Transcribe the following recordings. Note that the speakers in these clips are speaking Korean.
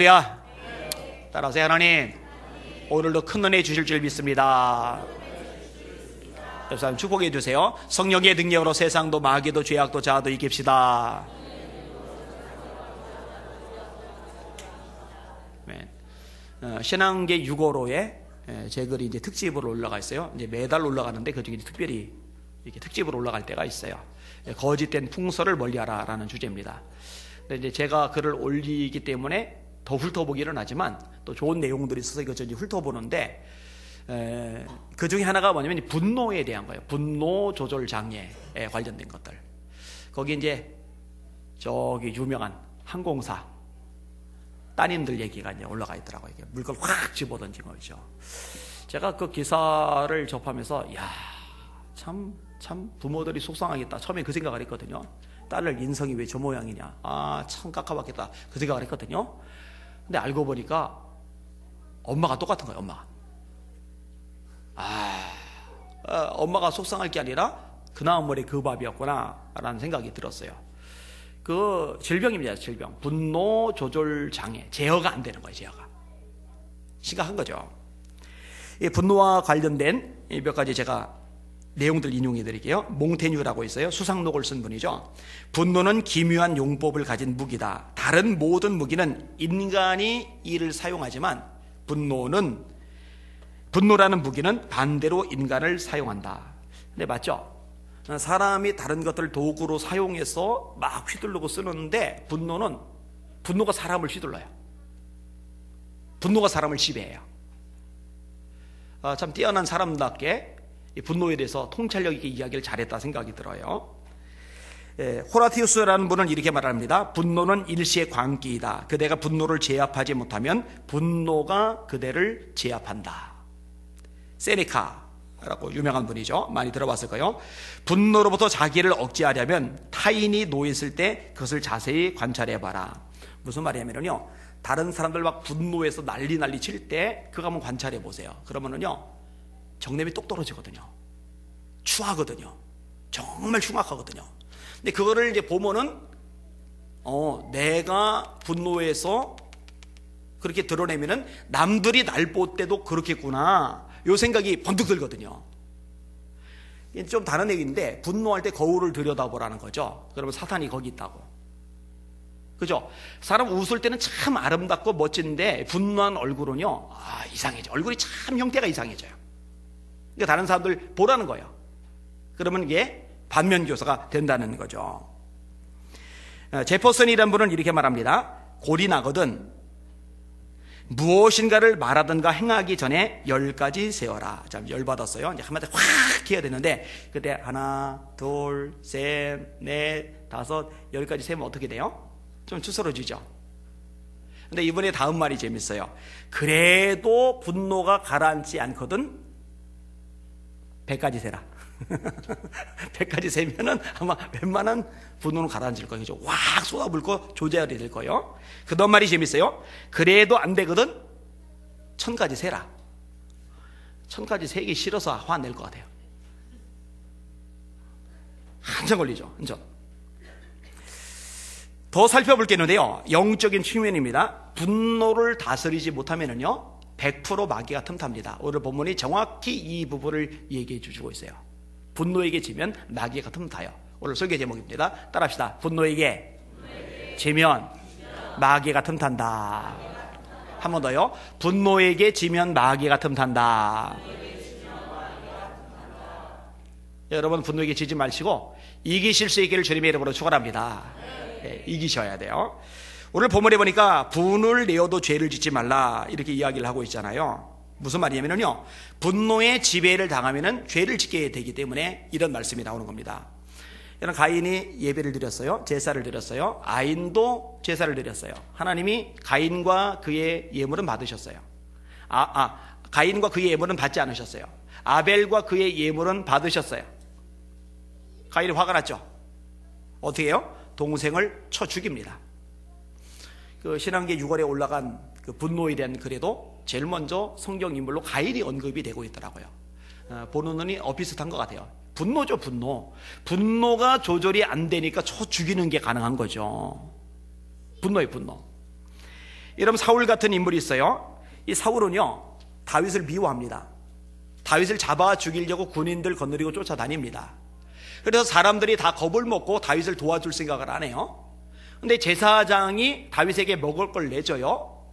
할렐루야. 따라하세요. 하나님, 오늘도 큰 은혜 주실 줄 믿습니다. 옆 사람 축복해 주세요. 성령의 능력으로 세상도 마귀도 죄악도 자아도 이깁시다. 신앙계 6월호에 제 글이 이제 특집으로 올라가 있어요. 이제 매달 올라가는데 그 중에 특별히 이렇게 특집으로 올라갈 때가 있어요. 거짓된 풍설을 멀리하라라는 주제입니다. 근데 이제 제가 글을 올리기 때문에 더 훑어보기는 하지만 또 좋은 내용들이 있어서 이것저것 훑어보는데 그 중에 하나가 뭐냐면 분노에 대한 거예요. 분노 조절 장애에 관련된 것들. 거기 이제 저기 유명한 항공사 따님들 얘기가 이제 올라가 있더라고요. 물건 확 집어던진 거죠. 제가 그 기사를 접하면서 야, 참 부모들이 속상하겠다. 처음에 그 생각을 했거든요. 딸을 인성이 왜 저 모양이냐. 아, 참 깝깝하겠다. 그 생각을 했거든요. 근데 알고 보니까 엄마가 똑같은 거예요. 엄마가 속상할 게 아니라 그나마 머리 그 밥이었구나 라는 생각이 들었어요. 그 질병입니다. 질병. 분노 조절 장애. 제어가 안 되는 거예요. 제어가 심각한 거죠. 이 분노와 관련된 몇 가지 제가 내용들 인용해 드릴게요. 몽테뉴라고 있어요. 수상록을 쓴 분이죠. 분노는 기묘한 용법을 가진 무기다. 다른 모든 무기는 인간이 이를 사용하지만 분노라는 무기는 반대로 인간을 사용한다. 근데 맞죠? 사람이 다른 것들을 도구로 사용해서 막 휘두르고 쓰는데 분노가 사람을 휘둘러요. 분노가 사람을 지배해요. 참 뛰어난 사람답게 이 분노에 대해서 통찰력 있게 이야기를 잘했다 생각이 들어요. 호라티우스라는 분은 이렇게 말합니다. 분노는 일시의 광기이다. 그대가 분노를 제압하지 못하면 분노가 그대를 제압한다. 세네카라고 유명한 분이죠. 많이 들어봤을 거예요. 분노로부터 자기를 억제하려면 타인이 놓였을 때 그것을 자세히 관찰해봐라. 무슨 말이냐면요, 다른 사람들 막 분노해서 난리 칠 때 그거 한번 관찰해 보세요. 그러면은요, 정념이 똑 떨어지거든요. 추하거든요. 정말 흉악하거든요. 근데 그거를 이제 보면은 내가 분노해서 그렇게 드러내면은 남들이 날 볼 때도 그렇겠구나, 요 생각이 번뜩 들거든요. 좀 다른 얘기인데, 분노할 때 거울을 들여다보라는 거죠. 그러면 사탄이 거기 있다고. 그죠? 사람 웃을 때는 참 아름답고 멋진데 분노한 얼굴은요, 이상해져. 얼굴이 참 형태가 이상해져요. 그러니까 다른 사람들 보라는 거예요. 그러면 이게 반면교사가 된다는 거죠. 제퍼슨이라는 분은 이렇게 말합니다. 골이 나거든 무엇인가를 말하든가 행하기 전에 10가지 세어라. 자, 열받았어요. 이제 한마디 확 해야 되는데, 그때 하나, 둘, 셋, 넷, 다섯, 10가지 세면 어떻게 돼요? 좀 추스러지죠. 근데 이번에 다음 말이 재밌어요. 그래도 분노가 가라앉지 않거든 100가지 세라. 100가지 세면은 아마 웬만한 분노는 가라앉을 거예요. 그죠? 확 쏟아불 거 조절이 될 거예요. 그 다음 말이 재밌어요. 그래도 안 되거든 1000가지 세라. 1000가지 세기 싫어서 화낼 것 같아요. 한참 걸리죠. 그죠? 더 살펴볼 게 있는데요, 영적인 측면입니다. 분노를 다스리지 못하면은요 100% 마귀가 틈탑니다. 오늘 본문이 정확히 이 부분을 얘기해 주시고 있어요. 분노에게 지면 마귀가 틈타요. 오늘 설교 제목입니다. 따라합시다. 분노에게 지면 마귀가 틈탄다. 한 번 더요. 분노에게 지면 마귀가 틈탄다. 여러분, 분노에게 지지 마시고 이기실 수 있기를 주님의 이름으로 축원합니다. 이기셔야 돼요. 오늘 본문에 보니까 분을 내어도 죄를 짓지 말라 이렇게 이야기를 하고 있잖아요. 무슨 말이냐면요, 분노의 지배를 당하면은 죄를 짓게 되기 때문에 이런 말씀이 나오는 겁니다. 여러분, 가인이 예배를 드렸어요. 제사를 드렸어요. 아인도 제사를 드렸어요. 하나님이 가인과 그의 예물은 받으셨어요. 가인과 그의 예물은 받지 않으셨어요. 아벨과 그의 예물은 받으셨어요. 가인이 화가 났죠. 어떻게 해요? 동생을 쳐 죽입니다. 그 신앙계 6월에 올라간 그 분노에 대한 글에도 제일 먼저 성경 인물로 가인이 언급이 되고 있더라고요. 보는 눈이 비슷한 것 같아요. 분노죠, 분노. 분노가 조절이 안 되니까 쳐 죽이는 게 가능한 거죠. 분노의 분노. 여러분 사울 같은 인물이 있어요. 이 사울은요 다윗을 미워합니다. 다윗을 잡아 죽이려고 군인들 거느리고 쫓아다닙니다. 그래서 사람들이 다 겁을 먹고 다윗을 도와줄 생각을 안 해요. 근데 제사장이 다윗에게 먹을 걸 내줘요.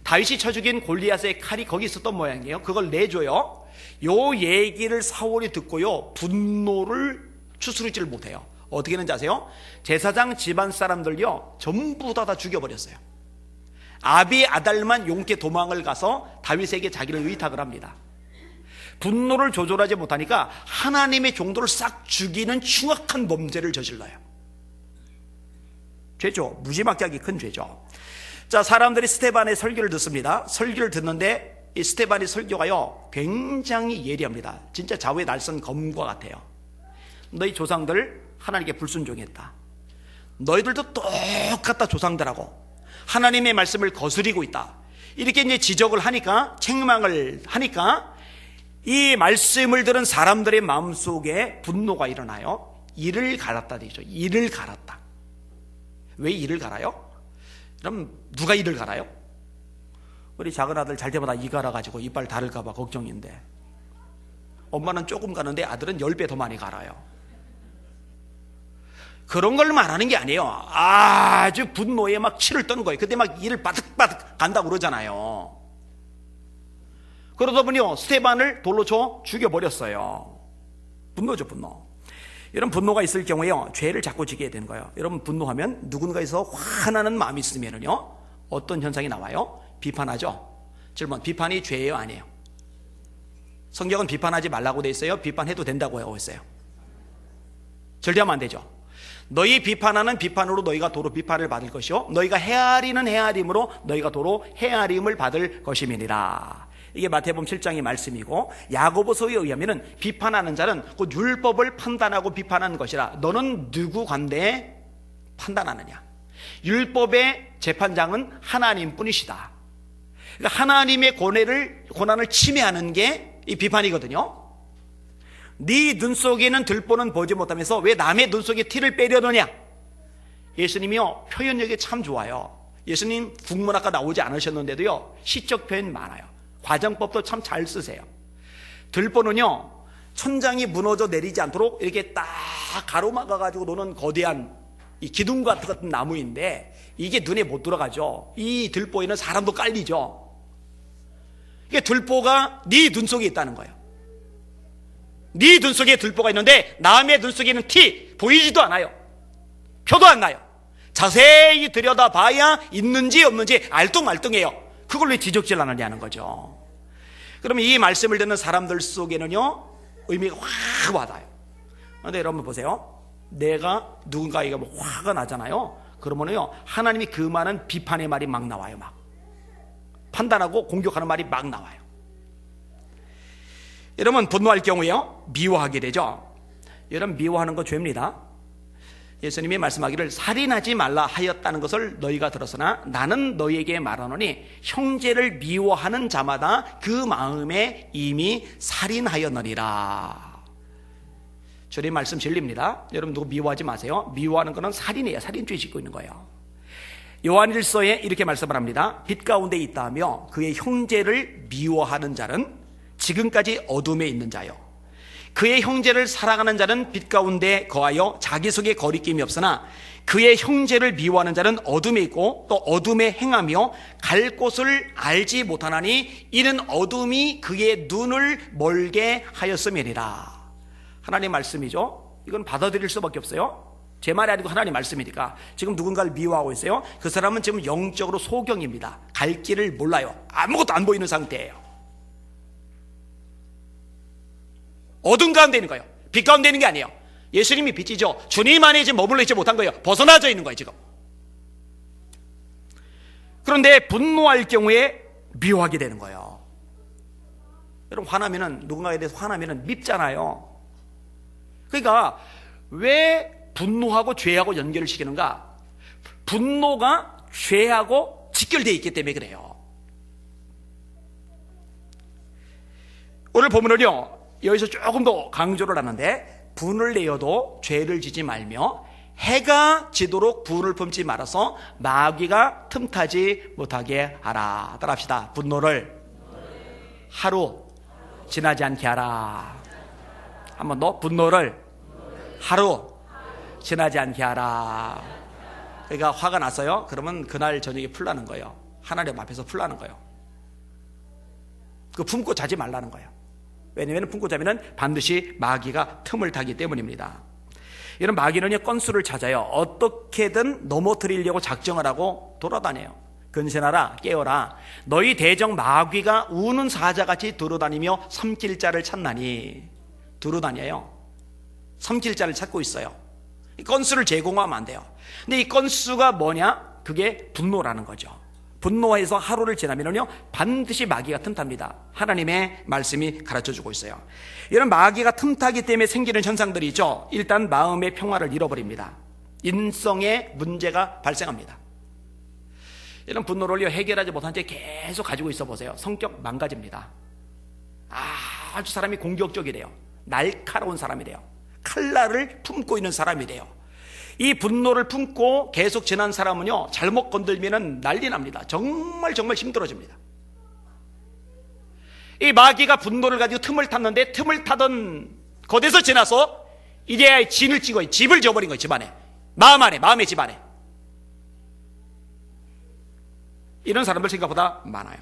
다윗이 쳐 죽인 골리앗의 칼이 거기 있었던 모양이에요. 그걸 내줘요. 요 얘기를 사울이 듣고요 분노를 추스르지를 못해요. 어떻게 했는지 아세요? 제사장 집안 사람들요 전부 다 죽여버렸어요. 아비 아달만 용케 도망을 가서 다윗에게 자기를 의탁을 합니다. 분노를 조절하지 못하니까 하나님의 종도를 싹 죽이는 흉악한 범죄를 저질러요. 죄죠. 무지막지하게 큰 죄죠. 자, 사람들이 스데반의 설교를 듣습니다. 설교를 듣는데 이 스데반의 설교가요 굉장히 예리합니다. 진짜 좌우의 날선 검과 같아요. 너희 조상들 하나님께 불순종했다. 너희들도 똑같다 조상들하고 하나님의 말씀을 거스리고 있다. 이렇게 이제 지적을 하니까, 책망을 하니까 이 말씀을 들은 사람들의 마음속에 분노가 일어나요. 이를 갈았다 되죠. 이를 갈았다. 왜 이를 갈아요? 그럼 누가 이를 갈아요? 우리 작은 아들 잘 때마다 이 갈아가지고 이빨 다를까 봐 걱정인데, 엄마는 조금 가는데 아들은 10배 더 많이 갈아요. 그런 걸 말하는 게 아니에요. 아주 분노에 막 치를 떠는 거예요. 그때 막 이를 바득바득 간다고 그러잖아요. 그러다 보니요 스데반을 돌로 쳐 죽여버렸어요. 분노죠, 분노. 여러분 분노가 있을 경우에요 죄를 자꾸 지게 되는 거예요. 여러분 분노하면 누군가에서 화나는 마음이 있으면요 어떤 현상이 나와요? 비판하죠. 질문, 비판이 죄예요, 아니에요? 성경은 비판하지 말라고 돼 있어요? 비판해도 된다고 하고 있어요? 절대 하면 안 되죠. 너희 비판하는 비판으로 너희가 도로 비판을 받을 것이요 너희가 헤아리는 헤아림으로 너희가 도로 헤아림을 받을 것임이니라. 이게 마태복음 7장의 말씀이고, 야고보서에 의하면은 비판하는 자는 그 율법을 판단하고 비판하는 것이라. 너는 누구 관대에 판단하느냐? 율법의 재판장은 하나님뿐이시다. 그러니까 하나님의 고난을 침해하는 게 이 비판이거든요. 네 눈 속에는 들보는 보지 못하면서 왜 남의 눈 속에 티를 빼려느냐? 예수님이요 표현력이 참 좋아요. 예수님 국문학과 나오지 않으셨는데도요 시적 표현 많아요. 과정법도 참 잘 쓰세요. 들보는요 천장이 무너져 내리지 않도록 이렇게 딱 가로막아 가지고 노는 거대한 이 기둥 같은 나무인데, 이게 눈에 못 들어가죠. 이 들보에는 사람도 깔리죠. 이게 들보가 네 눈 속에 있다는 거예요. 네 눈 속에 들보가 있는데 남의 눈 속에는 티 보이지도 않아요. 표도 안 나요. 자세히 들여다봐야 있는지 없는지 알뚱말뚱해요. 그걸 왜 지적질 안 하냐는 거죠. 그러면 이 말씀을 듣는 사람들 속에는요 의미가 확 와닿아요. 그런데 여러분 보세요. 내가 누군가에게 화가 나잖아요. 그러면요 하나님이 그 많은 비판의 말이 막 나와요. 막 판단하고 공격하는 말이 막 나와요. 여러분 분노할 경우에요 미워하게 되죠. 여러분 미워하는 거 죄입니다. 예수님이 말씀하기를 살인하지 말라 하였다는 것을 너희가 들었으나 나는 너희에게 말하노니 형제를 미워하는 자마다 그 마음에 이미 살인하였느니라. 주님 말씀 진리입니다. 여러분 누구 미워하지 마세요. 미워하는 것은 살인이에요. 살인죄 짓고 있는 거예요. 요한일서에 이렇게 말씀을 합니다. 빛 가운데 있다며 그의 형제를 미워하는 자는 지금까지 어둠에 있는 자요, 그의 형제를 사랑하는 자는 빛 가운데 거하여 자기 속에 거리낌이 없으나 그의 형제를 미워하는 자는 어둠에 있고 또 어둠에 행하며 갈 곳을 알지 못하나니 이는 어둠이 그의 눈을 멀게 하였음이니라. 하나님 말씀이죠. 이건 받아들일 수밖에 없어요. 제 말이 아니고 하나님 말씀이니까. 지금 누군가를 미워하고 있어요. 그 사람은 지금 영적으로 소경입니다. 갈 길을 몰라요. 아무것도 안 보이는 상태예요. 어둠 가운데 있는 거예요. 빛 가운데 있는 게 아니에요. 예수님이 빛이죠. 주님 안에 지금 머물러 있지 못한 거예요. 벗어나져 있는 거예요 지금. 그런데 분노할 경우에 미워하게 되는 거예요. 여러분 화나면은, 누군가에 대해서 화나면은 밉잖아요. 그러니까 왜 분노하고 죄하고 연결을 시키는가? 분노가 죄하고 직결되어 있기 때문에 그래요. 오늘 보면은요 여기서 조금 더 강조를 하는데, 분을 내어도 죄를 지지 말며 해가 지도록 불을 품지 말아서 마귀가 틈타지 못하게 하라. 따라합시다. 분노를 하루 지나지 않게 하라. 한 번 더. 분노를 하루 지나지 않게 하라. 그러니까 화가 났어요. 그러면 그날 저녁에 풀라는 거예요. 하나님 앞에서 풀라는 거예요. 그 품고 자지 말라는 거예요. 왜냐하면 품고 자면 반드시 마귀가 틈을 타기 때문입니다. 이런 마귀는요, 건수를 찾아요. 어떻게든 넘어뜨리려고 작정을 하고 돌아다녀요. 근신하라, 깨어라. 너희 대적 마귀가 우는 사자같이 두루다니며 삼킬 자를 찾나니. 두루다녀요. 삼킬 자를 찾고 있어요. 이 건수를 제공하면 안 돼요. 근데 이 건수가 뭐냐? 그게 분노라는 거죠. 분노해서 하루를 지나면요, 반드시 마귀가 틈탑니다. 하나님의 말씀이 가르쳐주고 있어요. 이런 마귀가 틈타기 때문에 생기는 현상들이 있죠. 일단 마음의 평화를 잃어버립니다. 인성에 문제가 발생합니다. 이런 분노를 해결하지 못한 채 계속 가지고 있어 보세요. 성격 망가집니다. 아주 사람이 공격적이래요. 날카로운 사람이 돼요. 칼날을 품고 있는 사람이 돼요. 이 분노를 품고 계속 지난 사람은요, 잘못 건들면 난리 납니다. 정말 힘들어집니다. 이 마귀가 분노를 가지고 틈을 탔는데, 틈을 타던 곳에서 지나서 이제 진을 찍어요. 집을 지어버린 거예요. 집안에, 마음 안에, 마음의 집안에. 이런 사람들 생각보다 많아요.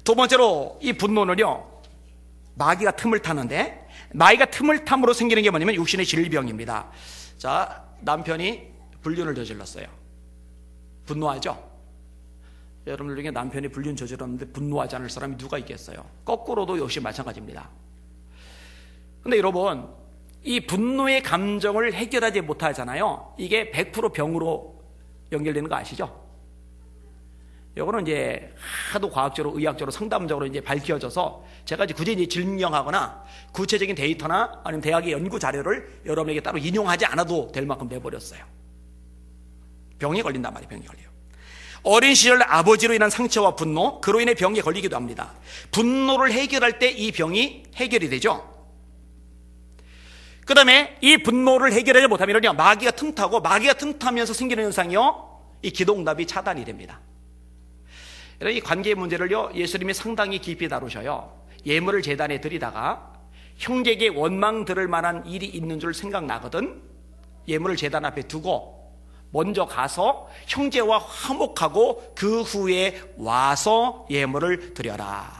두 번째로, 이 분노는요, 마귀가 틈을 타는데, 마귀가 틈을 탐으로 생기는 게 뭐냐면 육신의 질병입니다. 자, 남편이 불륜을 저질렀어요. 분노하죠? 여러분들 중에 남편이 불륜 저질렀는데 분노하지 않을 사람이 누가 있겠어요? 거꾸로도 역시 마찬가지입니다. 근데 여러분, 이 분노의 감정을 해결하지 못하잖아요. 이게 100% 병으로 연결되는 거 아시죠? 이거는 이제 하도 과학적으로, 의학적으로, 상담적으로 이제 밝혀져서 제가 이제 굳이 증명하거나 구체적인 데이터나 아니면 대학의 연구 자료를 여러분에게 따로 인용하지 않아도 될 만큼 돼버렸어요. 병에 걸린단 말이에요. 병에 걸려요. 어린 시절 아버지로 인한 상처와 분노, 그로 인해 병에 걸리기도 합니다. 분노를 해결할 때 이 병이 해결이 되죠. 그 다음에 이 분노를 해결하지 못하면요, 마귀가 틈타고, 마귀가 틈타면서 생기는 현상이요, 이 기도응답이 차단이 됩니다. 이 관계의 문제를요, 예수님이 상당히 깊이 다루셔요. 예물을 제단에 드리다가 형제에게 원망 들을 만한 일이 있는 줄 생각나거든 예물을 제단 앞에 두고 먼저 가서 형제와 화목하고 그 후에 와서 예물을 드려라.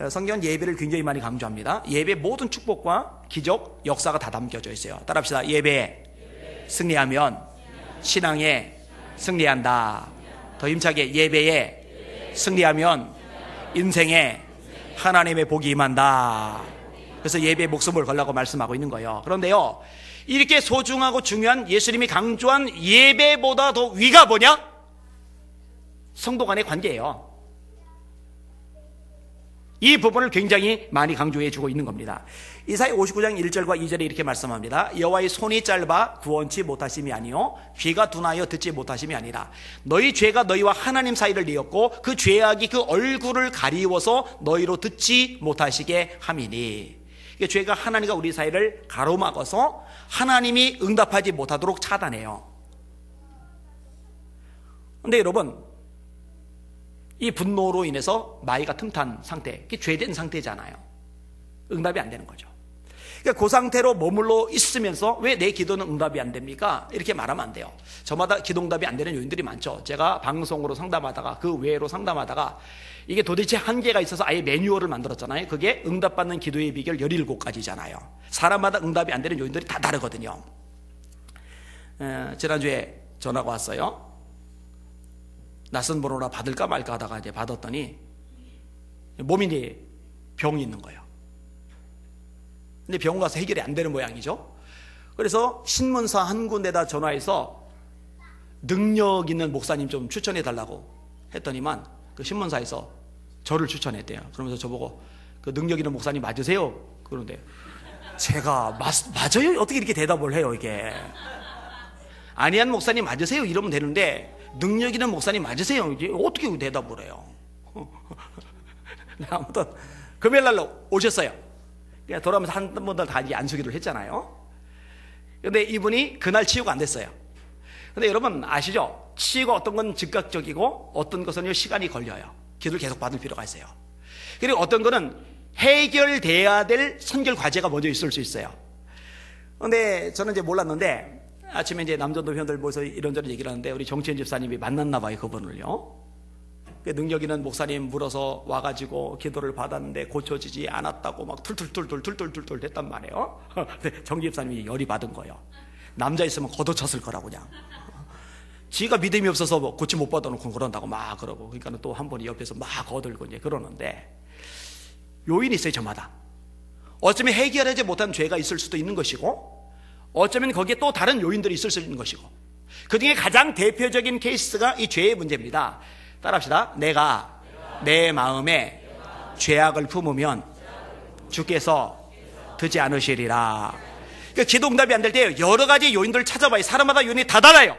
성경은 예배를 굉장히 많이 강조합니다. 예배 모든 축복과 기적, 역사가 다 담겨져 있어요. 따라합시다. 예배에 승리하면 신앙에 승리한다. 더 힘차게, 예배에 승리하면 인생에 하나님의 복이 임한다. 그래서 예배에 목숨을 걸라고 말씀하고 있는 거예요. 그런데요, 이렇게 소중하고 중요한 예수님이 강조한 예배보다 더 위가 뭐냐? 성도 간의 관계예요. 이 부분을 굉장히 많이 강조해 주고 있는 겁니다. 이사야 59장 1절과 2절에 이렇게 말씀합니다. 여호와의 손이 짧아 구원치 못하심이 아니요 귀가 둔하여 듣지 못하심이 아니라 너희 죄가 너희와 하나님 사이를 이었고 그 죄악이 그 얼굴을 가리워서 너희로 듣지 못하시게 함이니. 죄가 하나님과 우리 사이를 가로막아서 하나님이 응답하지 못하도록 차단해요. 그런데 여러분, 이 분노로 인해서 마귀가 틈탄 상태, 그게 죄된 상태잖아요. 응답이 안 되는 거죠. 그러니까 그 상태로 머물러 있으면서 왜 내 기도는 응답이 안 됩니까? 이렇게 말하면 안 돼요. 저마다 기도 응답이 안 되는 요인들이 많죠. 제가 방송으로 상담하다가 그 외로 상담하다가 이게 도대체 한계가 있어서 아예 매뉴얼을 만들었잖아요. 그게 응답받는 기도의 비결 17가지잖아요. 사람마다 응답이 안 되는 요인들이 다 다르거든요. 지난주에 전화가 왔어요. 낯선 번호라 받을까 말까 하다가 이제 받았더니 몸이 이제 병이 있는 거예요. 근데 병원 가서 해결이 안 되는 모양이죠. 그래서 신문사 한 군데다 전화해서 능력 있는 목사님 좀 추천해 달라고 했더니만 그 신문사에서 저를 추천했대요. 그러면서 저보고 그 능력 있는 목사님 맞으세요? 그런데 제가 맞아요? 어떻게 이렇게 대답을 해요 이게. 아니한 목사님 맞으세요? 이러면 되는데 능력 있는 목사님 맞으세요? 이제 어떻게 대답을 해요? 아무튼 금요일 날 오셨어요. 돌아오면서 한 번도 다 안수기도를 했잖아요. 근데 이분이 그날 치유가 안 됐어요. 근데 여러분 아시죠? 치유가 어떤 건 즉각적이고 어떤 것은 시간이 걸려요. 기도를 계속 받을 필요가 있어요. 그리고 어떤 거는 해결돼야 될 선결 과제가 먼저 있을 수 있어요. 근데 저는 이제 몰랐는데 아침에 이제 남전도 회원들 모여서 이런저런 얘기를 하는데 우리 정치현 집사님이 만났나 봐요, 그분을요. 능력 있는 목사님 물어서 와가지고 기도를 받았는데 고쳐지지 않았다고 막 툴툴툴툴툴툴툴 됐단 말이에요. 근데 정 집사님이 열이 받은 거예요. 남자 있으면 걷어쳤을 거라고 그냥. 지가 믿음이 없어서 뭐 고치 못 받아놓고 그런다고 막 그러고, 그러니까 또 한 분이 옆에서 막 거들고 이제 그러는데 요인이 있어요, 저마다. 어쩌면 해결하지 못한 죄가 있을 수도 있는 것이고, 어쩌면 거기에 또 다른 요인들이 있을 수 있는 것이고, 그 중에 가장 대표적인 케이스가 이 죄의 문제입니다. 따라합시다. 내가 내 마음에 죄악을 품으면 주께서 듣지 않으시리라. 그러니까 기도 응답이 안 될 때 여러 가지 요인들을 찾아봐요. 사람마다 요인이 다 달라요.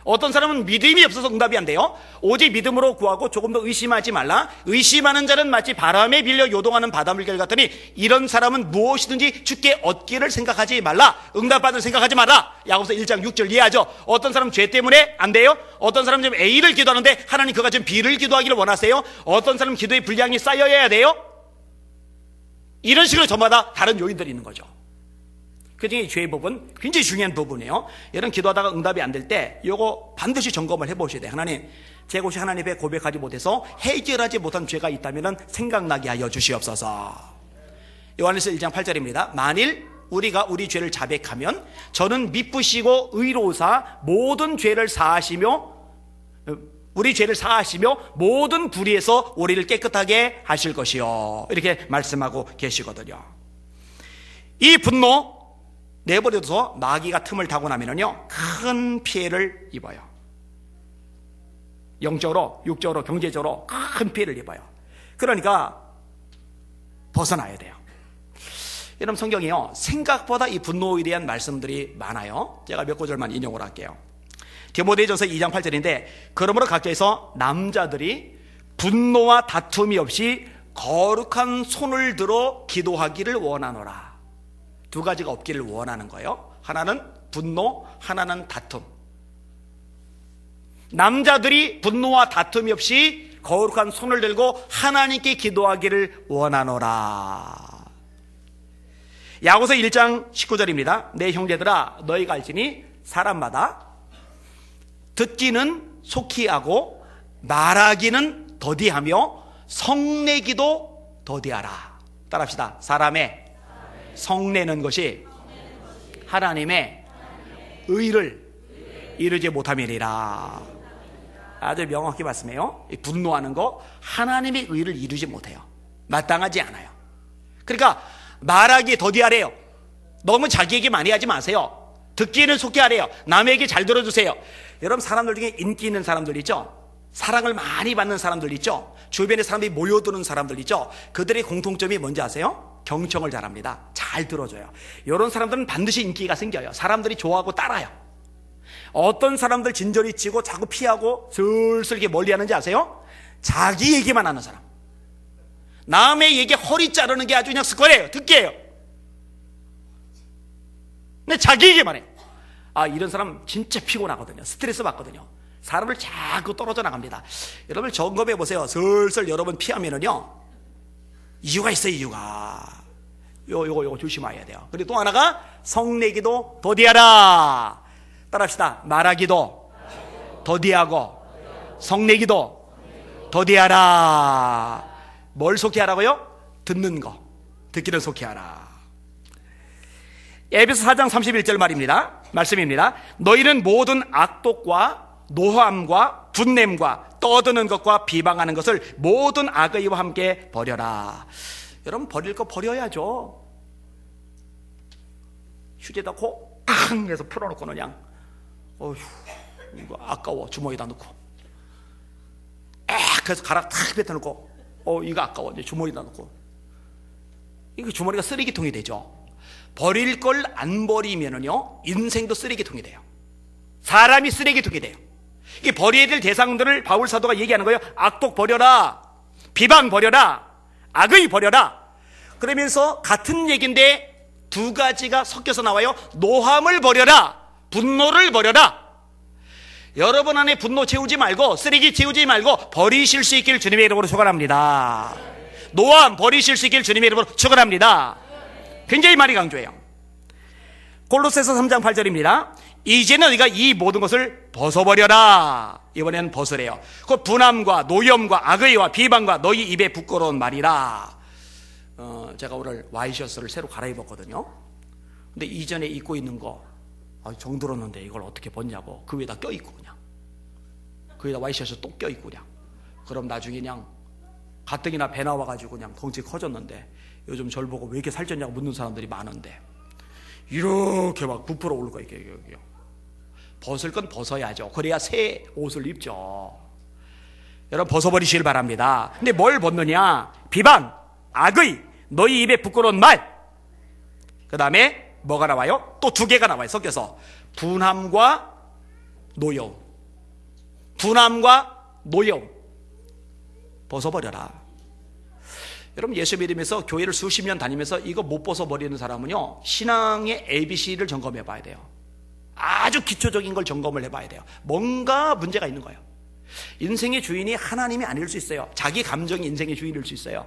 어떤 사람은 믿음이 없어서 응답이 안 돼요. 오직 믿음으로 구하고 조금 더 의심하지 말라. 의심하는 자는 마치 바람에 빌려 요동하는 바닷물결 같으니 이런 사람은 무엇이든지 주께 얻기를 생각하지 말라. 응답받을 생각하지 말라. 야고보서 1장 6절 이해하죠? 어떤 사람은 죄 때문에 안 돼요. 어떤 사람은 지금 A를 기도하는데 하나님 그가 지금 B를 기도하기를 원하세요. 어떤 사람은 기도의 분량이 쌓여야 돼요. 이런 식으로 저마다 다른 요인들이 있는 거죠. 그 중에 죄의 부분 굉장히 중요한 부분이에요. 여러분 기도하다가 응답이 안 될 때 이거 반드시 점검을 해보셔야 돼요. 하나님, 제가 혹시 하나님 앞에 고백하지 못해서 해결하지 못한 죄가 있다면 생각나게 하여 주시옵소서. 요한일서 1장 8절입니다. 만일 우리가 우리 죄를 자백하면 저는 미쁘시고 의로우사 모든 죄를 사하시며 우리 죄를 사하시며 모든 불의에서 우리를 깨끗하게 하실 것이요, 이렇게 말씀하고 계시거든요. 이 분노 내버려둬서 마귀가 틈을 타고 나면은요 큰 피해를 입어요. 영적으로, 육적으로, 경제적으로 큰 피해를 입어요. 그러니까 벗어나야 돼요. 여러분 성경이요 생각보다 이 분노에 대한 말씀들이 많아요. 제가 몇 구절만 인용을 할게요. 디모데전서 2장 8절인데 그러므로 각자에서 남자들이 분노와 다툼이 없이 거룩한 손을 들어 기도하기를 원하노라. 두 가지가 없기를 원하는 거예요. 하나는 분노, 하나는 다툼. 남자들이 분노와 다툼이 없이 거룩한 손을 들고 하나님께 기도하기를 원하노라. 야고보서 1장 19절입니다. 내 형제들아 너희가 알지니 사람마다 듣기는 속히 하고 말하기는 더디하며 성내기도 더디하라. 따라합시다. 사람의 성내는 것이 하나님의 의를 이루지 못함이니라. 아주 명확히 말씀해요. 분노하는 거 하나님의 의를 이루지 못해요. 마땅하지 않아요. 그러니까 말하기 더디하래요. 너무 자기에게 많이 하지 마세요. 듣기는 속히 하래요. 남에게 잘 들어주세요. 여러분 사람들 중에 인기 있는 사람들 있죠? 사랑을 많이 받는 사람들 있죠? 주변에 사람들이 모여드는 사람들 있죠? 그들의 공통점이 뭔지 아세요? 경청을 잘합니다. 잘 들어줘요. 이런 사람들은 반드시 인기가 생겨요. 사람들이 좋아하고 따라요. 어떤 사람들 진저리 치고 자꾸 피하고 슬슬 이렇게 멀리 하는지 아세요? 자기 얘기만 하는 사람. 남의 얘기 허리 자르는 게 아주 그냥 습관이에요. 듣기예요. 근데 자기 얘기만 해요. 아, 이런 사람 진짜 피곤하거든요. 스트레스 받거든요. 사람을 자꾸 떨어져 나갑니다. 여러분 점검해 보세요. 슬슬 여러분 피하면은요 이유가 있어요. 이유가 요거 조심해야 돼요. 그리고 또 하나가 성내기도 더디하라. 따라합시다. 말하기도 더디하고 성내기도 더디하라. 뭘 속히 하라고요? 듣는 거. 듣기를 속히 하라. 에베소 4장 31절 말씀입니다. 너희는 모든 악독과 노함과 분냄과 떠드는 것과 비방하는 것을 모든 악의와 함께 버려라. 여러분 버릴 거 버려야죠. 휴지에다 콩 해서 풀어놓고 그냥 어휴 이거 아까워 주머니에다 넣고 그래서 가락 탁 뱉어놓고 이거 아까워 이제 주머니에다 넣고 이거 주머니가 쓰레기통이 되죠. 버릴 걸 안 버리면은요 인생도 쓰레기통이 돼요. 사람이 쓰레기통이 돼요. 이 버려야 될 대상들을 바울 사도가 얘기하는 거예요. 악독 버려라, 비방 버려라, 악의 버려라. 그러면서 같은 얘기인데 두 가지가 섞여서 나와요. 노함을 버려라, 분노를 버려라. 여러분 안에 분노 채우지 말고, 쓰레기 채우지 말고 버리실 수 있길 주님의 이름으로 축원합니다. 노함 버리실 수 있길 주님의 이름으로 축원합니다. 굉장히 많이 강조해요. 골로새서 3장 8절입니다. 이제는 너희가 이 모든 것을 벗어버려라. 이번에는 벗으래요. 그 분함과 노염과 악의와 비방과 너희 입에 부끄러운 말이라. 제가 오늘 와이셔츠를 새로 갈아입었거든요. 근데 이전에 입고 있는 거 정들었는데 이걸 어떻게 벗냐고. 그 위에다 껴입고 그냥 그 위에다 와이셔츠 또 껴입고 그냥. 그럼 나중에 그냥 가뜩이나 배 나와가지고 그냥 덩치 커졌는데, 요즘 절 보고 왜 이렇게 살쪘냐고 묻는 사람들이 많은데 이렇게 막 부풀어 오를 거예요. 여기요. 벗을 건 벗어야죠. 그래야 새 옷을 입죠. 여러분 벗어버리시길 바랍니다. 근데 뭘 벗느냐? 비방, 악의, 너희 입에 부끄러운 말. 그 다음에 뭐가 나와요? 또 두 개가 나와요. 섞여서 분함과 노여움. 분함과 노여움 벗어버려라. 여러분 예수 믿으면서 교회를 수십 년 다니면서 이거 못 벗어버리는 사람은요, 신앙의 ABC를 점검해 봐야 돼요. 아주 기초적인 걸 점검을 해봐야 돼요. 뭔가 문제가 있는 거예요. 인생의 주인이 하나님이 아닐 수 있어요. 자기 감정이 인생의 주인일 수 있어요.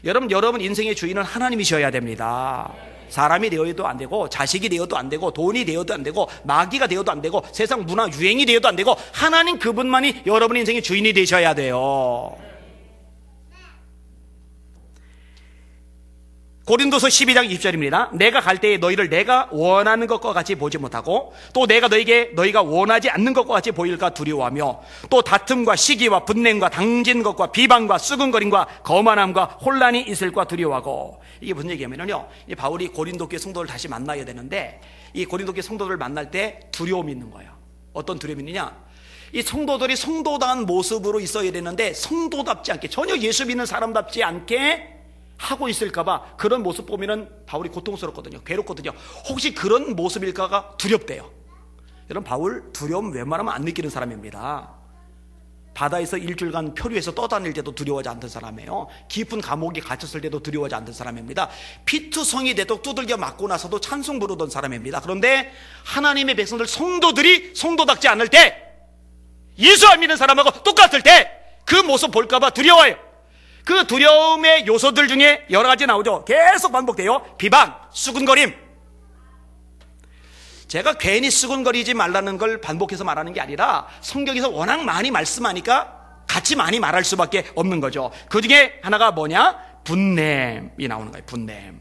여러분 인생의 주인은 하나님이셔야 됩니다. 사람이 되어도 안 되고, 자식이 되어도 안 되고, 돈이 되어도 안 되고, 마귀가 되어도 안 되고, 세상 문화 유행이 되어도 안 되고, 하나님 그분만이 여러분의 인생의 주인이 되셔야 돼요. 고린도서 12장 20절입니다. 내가 갈 때에 너희를 내가 원하는 것과 같이 보지 못하고, 또 내가 너희에게 너희가 원하지 않는 것과 같이 보일까 두려워하며, 또 다툼과 시기와 분냄과 당진 것과 비방과 수근거림과 거만함과 혼란이 있을까 두려워하고. 이게 무슨 얘기냐면요, 이 바울이 고린도 교회 성도를 다시 만나야 되는데, 이 고린도 교회 성도를 만날 때 두려움이 있는 거예요. 어떤 두려움이 있느냐? 이 성도들이 성도다운 모습으로 있어야 되는데 성도답지 않게, 전혀 예수 믿는 사람답지 않게 하고 있을까봐 그런 모습 보면은 바울이 고통스럽거든요. 괴롭거든요. 혹시 그런 모습일까가 두렵대요. 여러분 바울 두려움 웬만하면 안 느끼는 사람입니다. 바다에서 일주일간 표류해서 떠다닐 때도 두려워하지 않던 사람이에요. 깊은 감옥에 갇혔을 때도 두려워하지 않던 사람입니다. 피투성이 되도록 두들겨 맞고 나서도 찬송 부르던 사람입니다. 그런데 하나님의 백성들 성도들이 성도답지 않을 때, 예수 안 믿는 사람하고 똑같을 때 그 모습 볼까봐 두려워요. 그 두려움의 요소들 중에 여러 가지 나오죠. 계속 반복돼요. 비방, 수근거림. 제가 괜히 수근거리지 말라는 걸 반복해서 말하는 게 아니라 성경에서 워낙 많이 말씀하니까 같이 많이 말할 수밖에 없는 거죠. 그 중에 하나가 뭐냐? 분냄이 나오는 거예요. 분냄.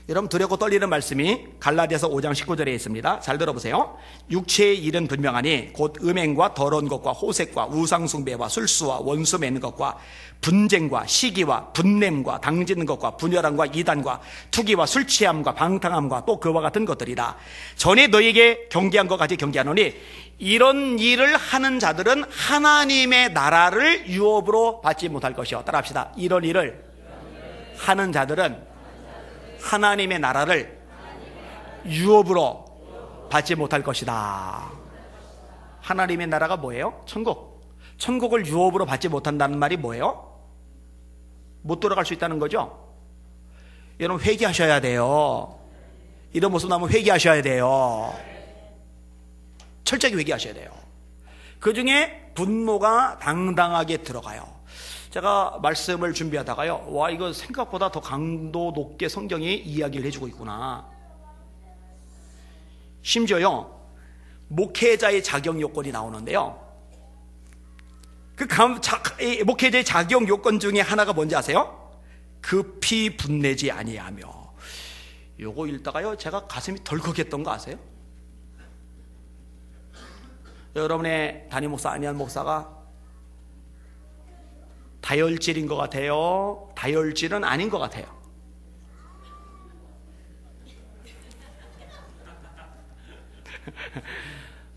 여러분 두렵고 떨리는 말씀이 갈라디아서 5장 19절에 있습니다. 잘 들어보세요. 육체의 일은 분명하니 곧 음행과 더러운 것과 호색과 우상숭배와 술수와 원수 맺는 것과 분쟁과 시기와 분냄과 당지는 것과 분열함과 이단과 투기와 술취함과 방탕함과 또 그와 같은 것들이라. 전에 너희에게 경계한 것 같이 경계하노니 이런 일을 하는 자들은 하나님의 나라를 유업으로 받지 못할 것이요. 따라합시다. 이런 일을 하는 자들은 하나님의 나라를 유업으로 받지 못할 것이다. 하나님의 나라가 뭐예요? 천국. 천국을 유업으로 받지 못한다는 말이 뭐예요? 못 들어갈 수 있다는 거죠. 여러분 회개하셔야 돼요. 이런 모습 나오면 회개하셔야 돼요. 철저하게 회개하셔야 돼요. 그 중에 분노가 당당하게 들어가요. 제가 말씀을 준비하다가요, 와 이거 생각보다 더 강도 높게 성경이 이야기를 해주고 있구나. 심지어요 목회자의 자격 요건이 나오는데요, 그 목회자의 자격 요건 중에 하나가 뭔지 아세요? 급히 분내지 아니하며. 요거 읽다가요 제가 가슴이 덜컥했던 거 아세요? 여러분의 담임 목사 안희한 목사가 다혈질인 것 같아요? 다혈질은 아닌 것 같아요?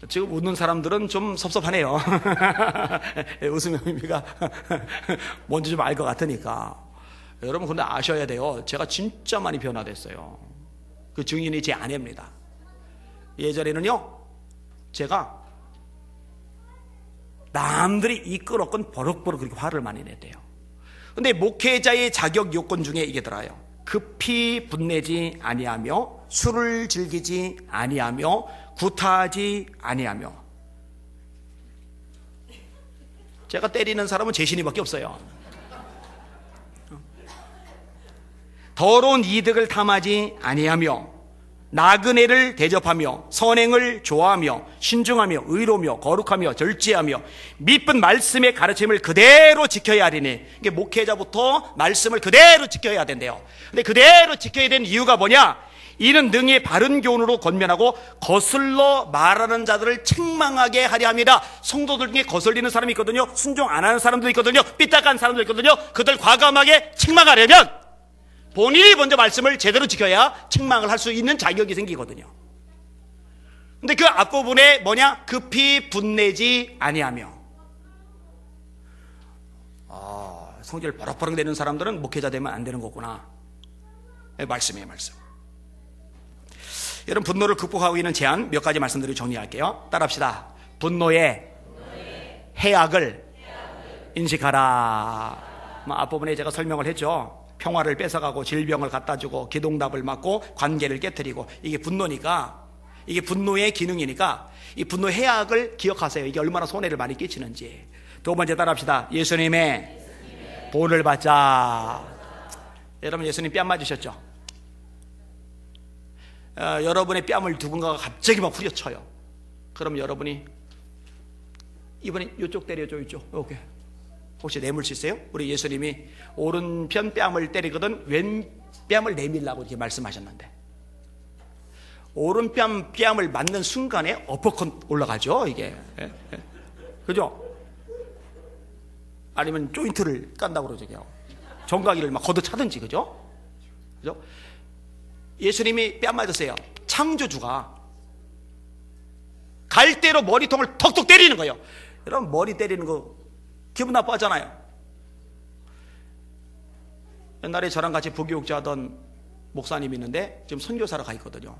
지금 웃는 사람들은 좀 섭섭하네요. 웃음의 의미가 뭔지 좀 알 것 같으니까. 여러분 근데 아셔야 돼요. 제가 진짜 많이 변화됐어요. 그 증인이 제 아내입니다. 예전에는요 제가 남들이 이끌었건 버럭버럭 그렇게 화를 많이 냈대요. 근데 목회자의 자격 요건 중에 이게 들어요. 급히 분내지 아니하며, 술을 즐기지 아니하며, 구타하지 아니하며. 제가 때리는 사람은 제 신이밖에 없어요. 더러운 이득을 탐하지 아니하며, 나그네를 대접하며, 선행을 좋아하며, 신중하며, 의로며, 거룩하며, 절제하며, 미쁜 말씀의 가르침을 그대로 지켜야 하리니. 이게 목회자부터 말씀을 그대로 지켜야 된대요. 근데 그대로 지켜야 되는 이유가 뭐냐? 이는 능히 바른 교훈으로 권면하고 거슬러 말하는 자들을 책망하게 하려 합니다. 성도들 중에 거슬리는 사람이 있거든요. 순종 안 하는 사람도 있거든요. 삐딱한 사람도 있거든요. 그들 과감하게 책망하려면 본인이 먼저 말씀을 제대로 지켜야 책망을 할 수 있는 자격이 생기거든요. 근데 그 앞부분에 뭐냐? 급히 분내지 아니하며. 성질 버럭버럭 내는 사람들은 목회자 되면 안 되는 거구나. 말씀이에요, 말씀. 여러분, 분노를 극복하고 있는 제안 몇 가지 말씀드리고 정리할게요. 따라합시다. 분노의 해악을 인식하라. 앞부분에 제가 설명을 했죠. 평화를 뺏어가고 질병을 갖다주고 기동답을 막고 관계를 깨뜨리고, 이게 분노니까, 이게 분노의 기능이니까 이 분노의 해악을 기억하세요. 이게 얼마나 손해를 많이 끼치는지. 두 번째 따라합시다. 예수님의 본을 받자. 여러분, 예수님 뺨 맞으셨죠? 여러분의 뺨을 누군가가 갑자기 막 후려쳐요. 그럼 여러분이 이번에 이쪽 때려줘, 이쪽. 오케이. 혹시 내물 수 있어요? 우리 예수님이 오른편 뺨을 때리거든 왼 뺨을 내밀라고 이렇게 말씀하셨는데, 오른편 뺨을 맞는 순간에 어퍼컷 올라가죠, 이게. 그죠? 아니면 조인트를 깐다고 그러죠. 정강이를 막 걷어차든지, 그죠? 그죠? 예수님이 뺨 맞으세요. 창조주가 갈대로 머리통을 턱턱 때리는 거예요. 여러분, 머리 때리는 거 기분 나빠하잖아요. 옛날에 저랑 같이 부교육자 하던 목사님이 있는데 지금 선교사로 가 있거든요.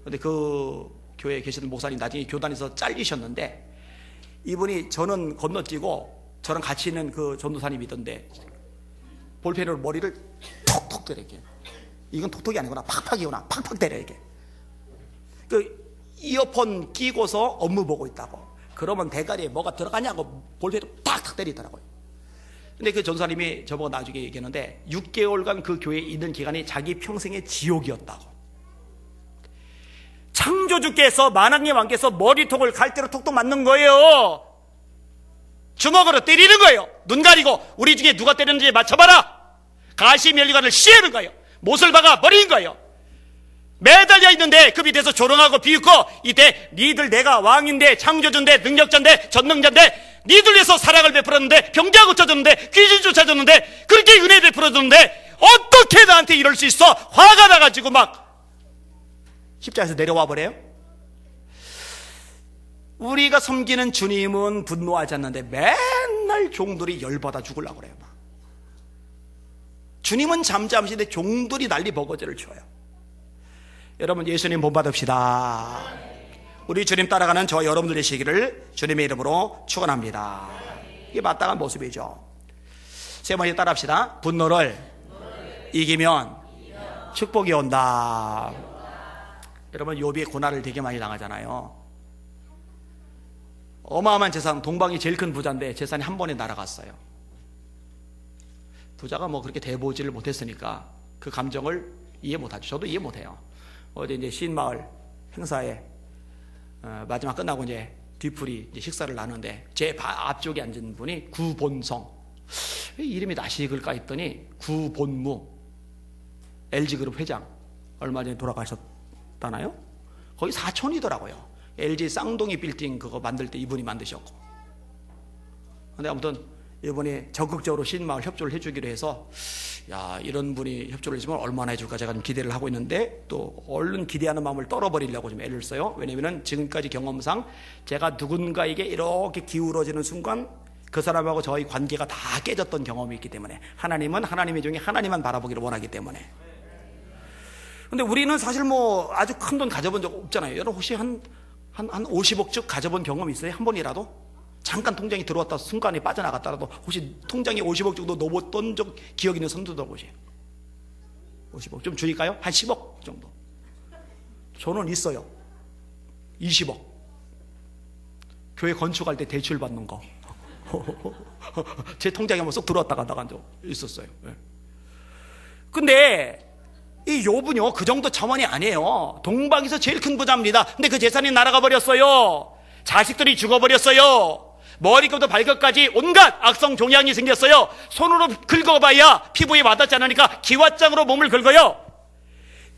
근데 그 교회에 계시던 목사님 나중에 교단에서 잘리셨는데, 이분이 저는 건너뛰고 저랑 같이 있는 그 전도사님이 있던데 볼펜으로 머리를 톡톡 때려. 이렇게. 이건 톡톡이 아니구나, 팍팍이구나, 팍팍 때려. 이게 그 이어폰 끼고서 업무 보고 있다고. 그러면 대가리에 뭐가 들어가냐고 볼펜으로 탁탁 때리더라고요. 근데 그 전사님이 저보고 나중에 얘기했는데 6개월간 그 교회에 있는 기간이 자기 평생의 지옥이었다고. 창조주께서, 만왕의 왕께서 머리통을 갈대로 톡톡 맞는 거예요. 주먹으로 때리는 거예요. 눈 가리고 우리 중에 누가 때렸는지 맞춰봐라. 가시면류관을 씌우는 거예요. 못을 박아 버리는 거예요. 매달려 있는데 그 밑에서 조롱하고 비웃고, 이때 니들 내가 왕인데, 창조주인데, 능력자인데, 전능자인데, 니들 위해서 사랑을 베풀었는데, 병자 고쳐줬는데, 귀신 쫓아줬는데, 그렇게 은혜 베풀어줬는데 어떻게 나한테 이럴 수 있어? 화가 나가지고 막 십자가에서 내려와 버려요. 우리가 섬기는 주님은 분노하지 않는데 맨날 종들이 열받아 죽으려고 그래요. 주님은 잠잠하신데 종들이 난리 버거지를 쳐요. 여러분, 예수님 본받읍시다. 우리 주님 따라가는 저 여러분들 되시기를 주님의 이름으로 축원합니다. 이게 마땅한 모습이죠. 세 번째 따라합시다. 분노를 이기면 축복이 온다. 여러분, 욥이 고난을 되게 많이 당하잖아요. 어마어마한 재산, 동방이 제일 큰 부자인데 재산이 한 번에 날아갔어요. 부자가 뭐 그렇게 대보지를 못했으니까 그 감정을 이해 못하죠. 저도 이해 못해요. 어제 이제 시인마을 행사에 마지막 끝나고 이제 뒤풀이 이제 식사를 나누는데 제 앞쪽에 앉은 분이 구본성, 이름이 낯익을까 했더니 구본무 LG그룹 회장, 얼마 전에 돌아가셨다나요? 거의 사촌이더라고요. LG 쌍둥이 빌딩 그거 만들 때 이분이 만드셨고. 근데 아무튼 이번에 적극적으로 시인마을 협조를 해주기로 해서, 야, 이런 분이 협조를 해주면 얼마나 해줄까 제가 좀 기대를 하고 있는데, 또 얼른 기대하는 마음을 떨어버리려고 좀 애를 써요. 왜냐면은 지금까지 경험상 제가 누군가에게 이렇게 기울어지는 순간 그 사람하고 저희 관계가 다 깨졌던 경험이 있기 때문에, 하나님은 하나님의 종이 하나님만 바라보기를 원하기 때문에. 근데 우리는 사실 뭐 아주 큰 돈 가져본 적 없잖아요. 여러분 혹시 한 50억쯤 가져본 경험 있어요? 한 번이라도? 잠깐 통장에 들어왔다 순간에 빠져나갔다라도 혹시 통장에 50억 정도 넣었던 적 기억 있는 손 들어보세요. 50억 좀 줄일까요? 한 10억 정도. 저는 있어요. 20억. 교회 건축할 때 대출 받는 거. 제 통장에 한번 쏙 들어왔다가 나간 적 있었어요. 근데 이 욥은요 그 정도 차원이 아니에요. 동방에서 제일 큰 부자입니다. 근데 그 재산이 날아가 버렸어요. 자식들이 죽어버렸어요. 머리부터 발끝까지 온갖 악성 종양이 생겼어요. 손으로 긁어봐야 피부에 와닿지 않으니까 기왓장으로 몸을 긁어요.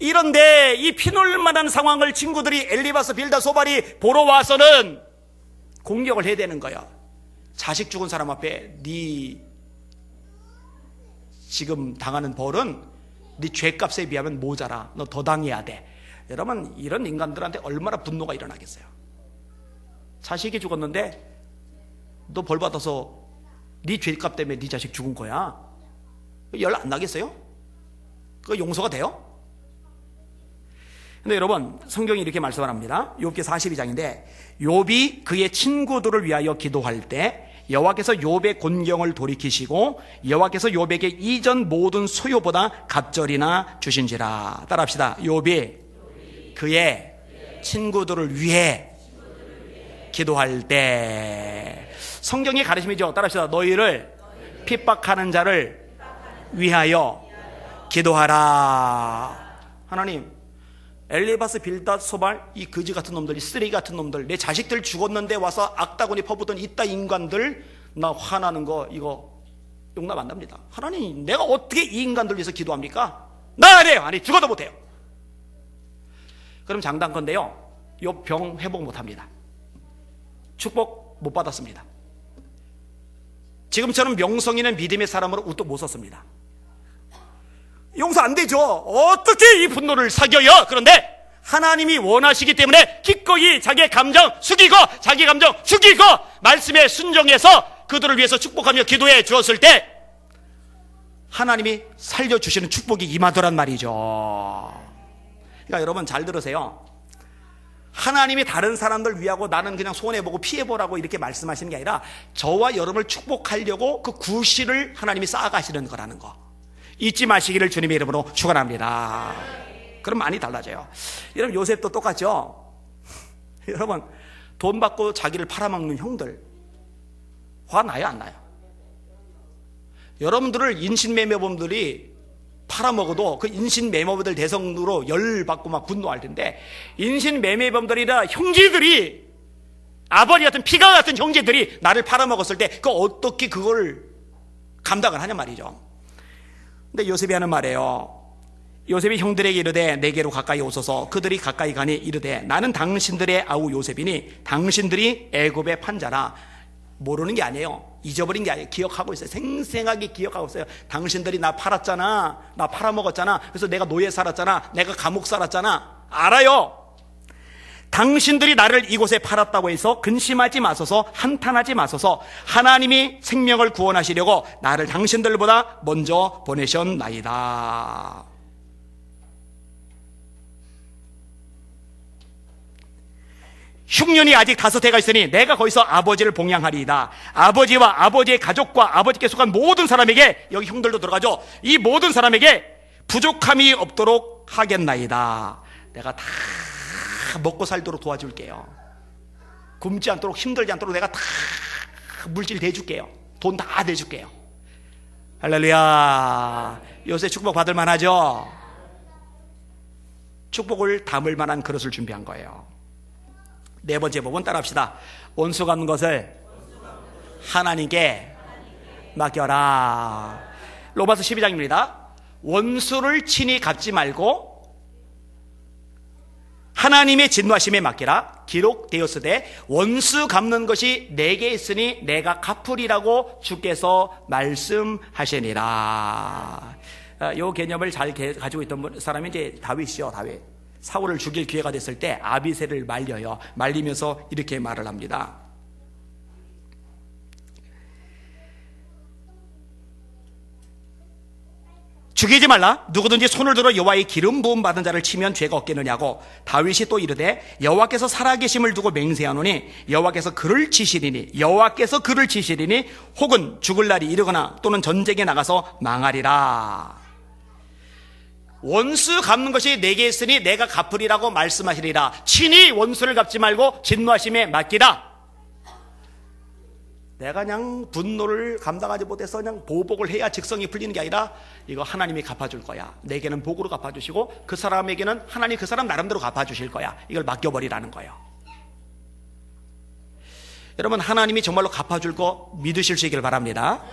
이런데 이 피놀 만한 상황을 친구들이 엘리바스, 빌다, 소발이 보러 와서는 공격을 해야 되는 거야. 자식 죽은 사람 앞에 네 지금 당하는 벌은 네 죄값에 비하면 모자라. 너 더 당해야 돼. 여러분 이런 인간들한테 얼마나 분노가 일어나겠어요. 자식이 죽었는데 너 벌 받아서 네 죄값 때문에 네 자식 죽은 거야. 열 안 나겠어요? 그거 용서가 돼요? 근데 여러분 성경이 이렇게 말씀을 합니다. 욥기 42장인데 욥이 그의 친구들을 위하여 기도할 때 여호와께서 욥의 곤경을 돌이키시고 여호와께서 욥에게 이전 모든 소요보다 갑절이나 주신지라. 따라합시다. 욥이 그의 친구들을 위해 기도할 때 성경의 가르침이죠. 따라합시다. 너희를 핍박하는 자를 위하여 기도하라. 하나님 엘리바스, 빌닷, 소발 이 거지 같은 놈들, 이 쓰레기 같은 놈들, 내 자식들 죽었는데 와서 악다구니 퍼붓던 이따 인간들 나 화나는 거 이거 용납 안 합니다. 하나님 내가 어떻게 이 인간들 위해서 기도합니까? 나 안 해요. 아니 죽어도 못해요. 그럼 장단건데요 요 병 회복 못합니다. 축복 못 받았습니다. 지금처럼 명성 있는 믿음의 사람으로 우뚝 못 섰습니다. 용서 안 되죠. 어떻게 이 분노를 사겨요? 그런데 하나님이 원하시기 때문에 기꺼이 자기 감정 숙이고 말씀에 순종해서 그들을 위해서 축복하며 기도해 주었을 때 하나님이 살려주시는 축복이 임하더란 말이죠. 그러니까 여러분 잘 들으세요. 하나님이 다른 사람들 위하고 나는 그냥 손해보고 피해보라고 이렇게 말씀하시는 게 아니라 저와 여러분을 축복하려고 그 구실을 하나님이 쌓아가시는 거라는 거 잊지 마시기를 주님의 이름으로 축원합니다. 그럼 많이 달라져요. 여러분 요셉도 똑같죠. 여러분 돈 받고 자기를 팔아먹는 형들 화 나요 안 나요? 여러분들을 인신매매범들이 팔아먹어도 그 인신매매범들 대성으로 열받고 막 분노할 텐데 인신매매범들이라 형제들이 아버지 같은 피가 같은 형제들이 나를 팔아먹었을 때 그 어떻게 그걸 감당을 하냐 말이죠. 근데 요셉이 하는 말이에요. 요셉이 형들에게 이르되 내게로 가까이 오소서. 그들이 가까이 가니 이르되 나는 당신들의 아우 요셉이니 당신들이 애굽의 판자라. 모르는 게 아니에요. 잊어버린 게 아니에요. 기억하고 있어요. 생생하게 기억하고 있어요. 당신들이 나 팔았잖아. 나 팔아먹었잖아. 그래서 내가 노예 살았잖아. 내가 감옥 살았잖아. 알아요. 당신들이 나를 이곳에 팔았다고 해서 근심하지 마소서, 한탄하지 마소서. 하나님이 생명을 구원하시려고 나를 당신들보다 먼저 보내셨나이다. 흉년이 아직 5해가 있으니 내가 거기서 아버지를 봉양하리이다. 아버지와 아버지의 가족과 아버지께 속한 모든 사람에게, 여기 형들도 들어가죠. 이 모든 사람에게 부족함이 없도록 하겠나이다. 내가 다 먹고 살도록 도와줄게요. 굶지 않도록, 힘들지 않도록 내가 다 물질 대줄게요. 돈 다 대줄게요. 할렐루야. 요새 축복 받을 만하죠. 축복을 담을 만한 그릇을 준비한 거예요. 네 번째 법은 따라합시다. 원수 갚는 것을 하나님께 맡겨라. 로마서 12장입니다. 원수를 친히 갚지 말고 하나님의 진노하심에 맡기라. 기록되었으되 원수 갚는 것이 내게 있으니 내가 갚으리라고 주께서 말씀하시니라. 이 개념을 잘 가지고 있던 사람이 이제 다윗이요. 다윗. 사울을 죽일 기회가 됐을 때 아비새를 말려요. 말리면서 이렇게 말을 합니다. 죽이지 말라. 누구든지 손을 들어 여호와의 기름 부음 받은 자를 치면 죄가 없겠느냐고. 다윗이 또 이르되 여호와께서 살아계심을 두고 맹세하노니 여호와께서 그를 치시리니 혹은 죽을 날이 이르거나 또는 전쟁에 나가서 망하리라. 원수 갚는 것이 내게 있으니 내가 갚으리라고 말씀하시리라. 친히 원수를 갚지 말고 진노하심에 맡기라. 내가 그냥 분노를 감당하지 못해서 그냥 보복을 해야 직성이 풀리는 게 아니라 이거 하나님이 갚아줄 거야. 내게는 복으로 갚아주시고 그 사람에게는 하나님 그 사람 나름대로 갚아주실 거야. 이걸 맡겨버리라는 거예요. 여러분, 하나님이 정말로 갚아줄 거 믿으실 수 있길 바랍니다.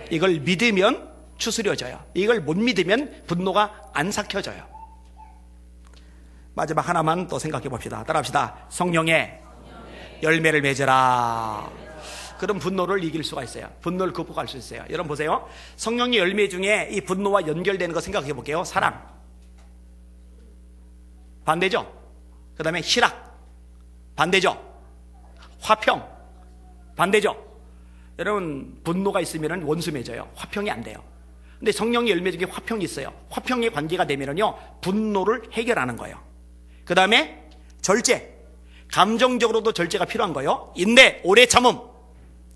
이걸 믿으면 추스려져요. 이걸 못 믿으면 분노가 안 삭혀져요. 마지막 하나만 또 생각해 봅시다. 따라합시다. 성령의 열매를 맺으라. 그럼 분노를 이길 수가 있어요. 분노를 극복할 수 있어요. 여러분 보세요. 성령의 열매 중에 이 분노와 연결되는 거 생각해 볼게요. 사랑 반대죠. 그 다음에 희락 반대죠. 화평 반대죠. 여러분, 분노가 있으면 원수 맺어요. 화평이 안 돼요. 근데 성령의 열매 중에 화평이 있어요. 화평의 관계가 되면요 분노를 해결하는 거예요. 그 다음에 절제, 감정적으로도 절제가 필요한 거예요. 인내, 오래 참음,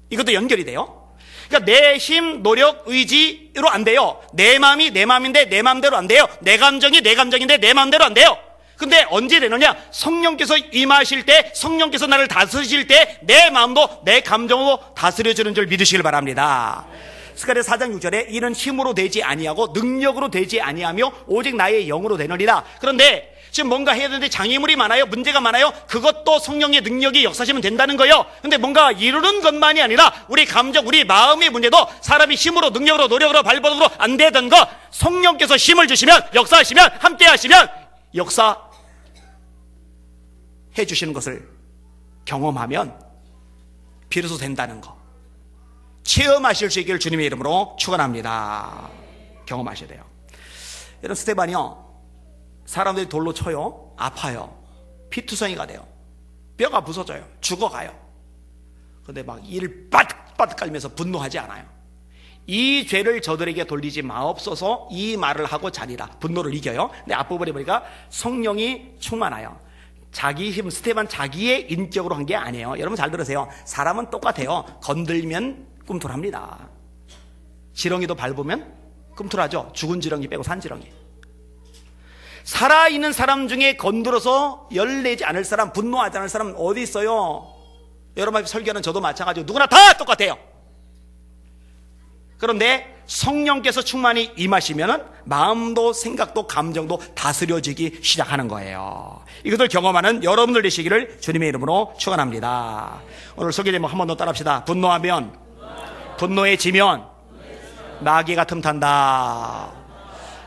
이것도 연결이 돼요. 그러니까 내 힘, 노력, 의지로 안 돼요. 내 마음이 내 마음인데 내 마음대로 안 돼요. 내 감정이 내 감정인데 내 마음대로 안 돼요. 근데 언제 되느냐? 성령께서 임하실 때, 성령께서 나를 다스리실 때 내 마음도 내 감정으로 다스려주는 줄 믿으시길 바랍니다. 스가랴 4장 6절에 이는 힘으로 되지 아니하고 능력으로 되지 아니하며 오직 나의 영으로 되느니라. 그런데 지금 뭔가 해야 되는데 장애물이 많아요. 문제가 많아요. 그것도 성령의 능력이 역사시면 된다는 거예요. 근데 뭔가 이루는 것만이 아니라 우리 감정, 우리 마음의 문제도 사람이 힘으로, 능력으로, 노력으로, 발버둥으로 안 되던 거 성령께서 힘을 주시면, 역사하시면, 함께 하시면 역사해 주시는 것을 경험하면 비로소 된다는 거 체험하실 수 있기를 주님의 이름으로 축원합니다. 경험하셔야 돼요. 여러분, 스데반이요 사람들이 돌로 쳐요. 아파요. 피투성이가 돼요. 뼈가 부서져요. 죽어가요. 그런데 막 이를 바득바득 깔면서 분노하지 않아요. 이 죄를 저들에게 돌리지 마옵소서 이 말을 하고 자리라. 분노를 이겨요. 근데 앞부분에 보니까 성령이 충만하여 자기 힘, 스데반 자기의 인격으로 한 게 아니에요. 여러분 잘 들으세요. 사람은 똑같아요. 건들면 꿈틀합니다. 지렁이도 밟으면 꿈틀하죠. 죽은 지렁이 빼고 산 지렁이. 살아있는 사람 중에 건드려서 열내지 않을 사람, 분노하지 않을 사람 어디 있어요? 여러분 설교는 저도 마찬가지고 누구나 다 똑같아요. 그런데 성령께서 충만히 임하시면 마음도 생각도 감정도 다스려지기 시작하는 거예요. 이것을 경험하는 여러분들 되시기를 주님의 이름으로 축원합니다. 오늘 소개 제목 한 번 더 따라합시다. 분노하면 분노해지면 마귀가 틈탄다.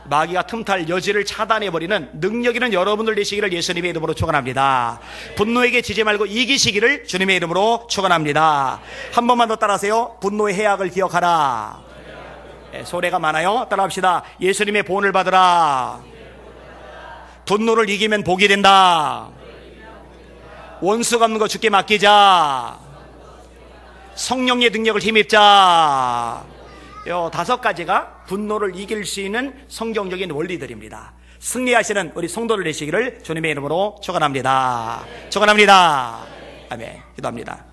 마귀가 틈탈 여지를 차단해버리는 능력 있는 여러분들 되시기를 예수님의 이름으로 축원합니다. 분노에게 지지 말고 이기시기를 주님의 이름으로 축원합니다. 한 번만 더 따라하세요. 분노의 해악을 기억하라. 네, 소리가 많아요. 따라합시다. 예수님의 보응을 받으라. 분노를 이기면 복이 된다. 원수 갚는 거 주께 맡기자. 성령의 능력을 힘입자. 요 5가지가 분노를 이길 수 있는 성경적인 원리들입니다. 승리하시는 우리 성도들 되시기를 주님의 이름으로 축원합니다. 축원합니다. 아멘. 기도합니다.